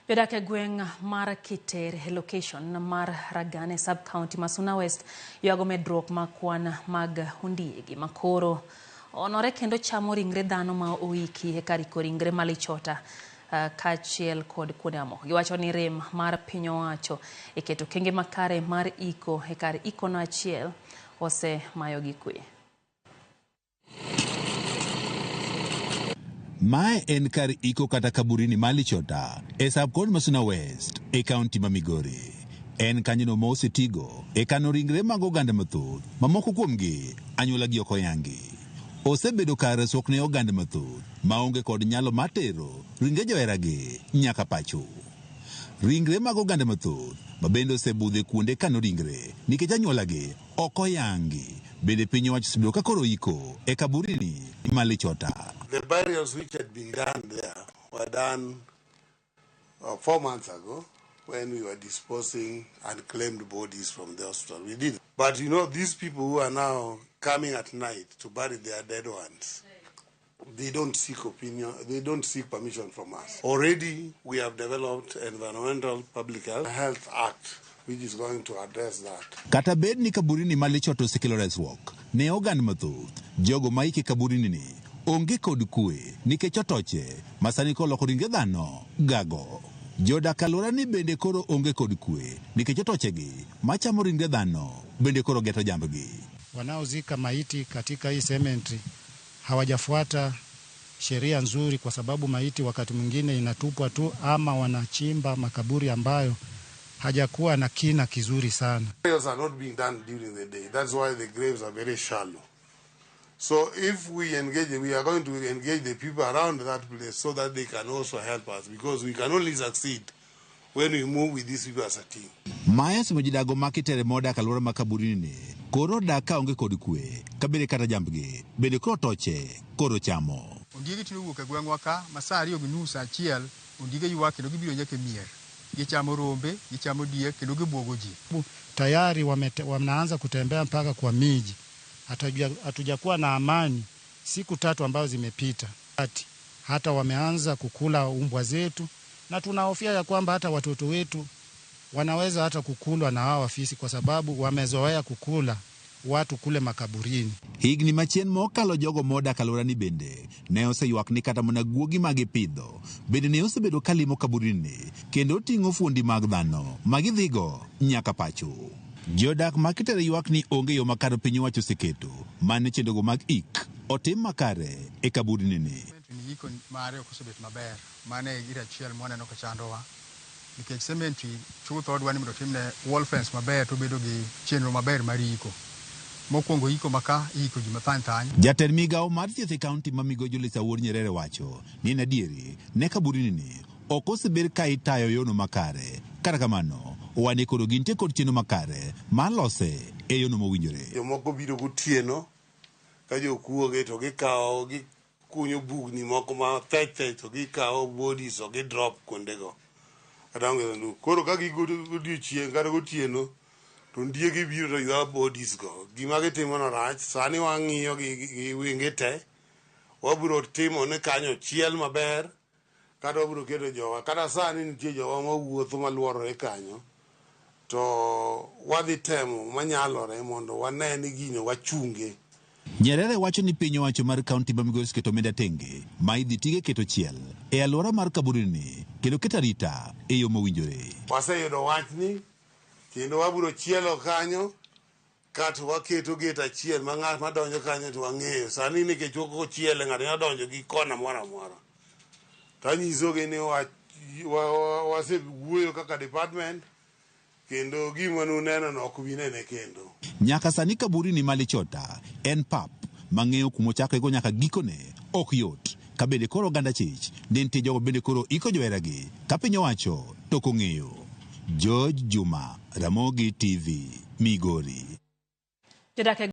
Jodak e gweng' mar Kitere e location mar Ragane sub-county Masuna West yuago medruok ma kwan mag ondiegi makoro onore kendo chamo ringre dhano ma oiki e kar iko ringre malichota kaachiel kod kuonde mamoko. Giwacho ni rem mar piny owacho e keto okenge makare mar iko e kar ikono achiel osemayogi kwe. Mae en kar iko kata kaburini malichota e sub-county Masuna West e kaunti ma Migori. En kanyono ma osetigo e kano ringre mag oganda mathoth, mamoko kuomgi anyuola gi ok oyangi. Osebedo kar resruok ne oganda mathoth maonge kod nyalo matero ringre joheragi nyaka pacho. Ringre mag oganda mathoth mabende osebudhe kuonde kano ringre nikech anyuolagi ok oyangi. Bende piny owacho osebedo ka koro iko e kaburini malichota. The burials which had been done there were done 4 months ago when we were disposing unclaimed bodies from the hospital. We did. But you know, these people who are now coming at night to bury their dead ones, they don't seek opinion, they don't seek permission from us. Already we have developed Environmental Public Health Act which is going to address that. Kata bed ni kaburini malichota osekelo resruok ne oganda mathoth, jogo ma ike kaburini ni onge kod kwe nikech otoche masani koloko ringre dhano gago. Jodak alwora ni bende koro onge kod kwe nikech otochegi machamo ringre dhano bende koro geto jambgi. Wanaozika maiti katika hii cemetery hawajafuata sheria nzuri, kwa sababu maiti wakati mwingine inatupwa tu ama wanachimba makaburi ambayo hajakuwa na kina kizuri sana. Burials are not being done during the day. That's why the graves are very shallow. So if we engage, we are going to engage the people around that place so that they can also help us, because we can only succeed when we move with these people as a team. Maya simojidago makitere moda kalwora makaburini koro daka onge kod kwe kabere kata jambgi bende koro toche koro chamo. Ondiegi tino wuok e gweng'wa ka masari og nus achiel ondiege ywak kendo gibiro nyaka mier. Gichamo rombe, gichamo diek kendo gibwogo ji. Tayari wanaanza kutembea mpaka kwa miji. Hatujakuwa na amani siku 3 ambazo zimepita. Hata wameanza kukula umbwa zetu, na tunahofia ya kwamba hata watoto wetu wanaweza hata kukulwa na hao afisi, kwa sababu wamezoea kukula watu kule makaburini. Higni machien mokalo jogo moda kalora ni bende ne oseyuak ni kata mana guogi magipidho bende ne osebedo kalimo kaburini kendo ting'o fuondi mag dhano magidhigo nyaka pacho. Jodak makitere yuak ni onge yo makare piny owacho oseketo mane chendogo mag ik otim makare e kaburini ni. Iko mare okosebet maber, mane gira achiel mwaneno ka chandowa. Nikech cemetery chutho odwani mondo timne wall fence maber to bedo gi chenro maber mar iko. Mokwongo iko maka iko gima thany. Jatend migawo mar thieth e kaunti ma Migori Julius Awuor Nyerere wacho ni en adieri ne kaburini ni ok oseber ka itayo yono makare, kata kamano wane koro gintie kod chenro makare malose e yono mowinjore. Jomoko biro gotieno ka jokuoge to gikawo gikunyo bugni moko ma thech to gikawo bodies to gidrop kuondego. Koro ka gigodiochieng' kata gotieno to ondiegi biro to ywa bodies go. Gima gitimono rach, sani wang'iyo gi wenge te, wabiro timo ni kanyo chiel maber, kata wabiro keto jowa, kata sani nitie jowa mawuotho maluorore kanyo, to wadhi temo manyalore mondo wane ni gino wachunge. Nyerere wacho ni piny owacho mar kaunti ma Migori keto omenda tenge ma idhi tige keto chiel e alwora mar kaburini kendo keto arita e yo mowinjore. Waseyudo wachni kendo wabiro chielo kanyo kata waketo gate achiel ma ng'at madonjo kanyo to wang'eyo. Sani nikech ok ochiele ng'ato nyalo donjo gi kona moro amora. Tanyisogi ni wasewuoyo kaka department kendo gima nuneno no ok binene kendo. Nyaka sani kaburini malichota en pap mang'eyo kumochakego nyaka gikone ok yot. Kabende koro oganda chich ne nitie jogo bende koro iko joheragi ka piny owacho tok ong'eyo. George Juma, Ramogi TV, Migori.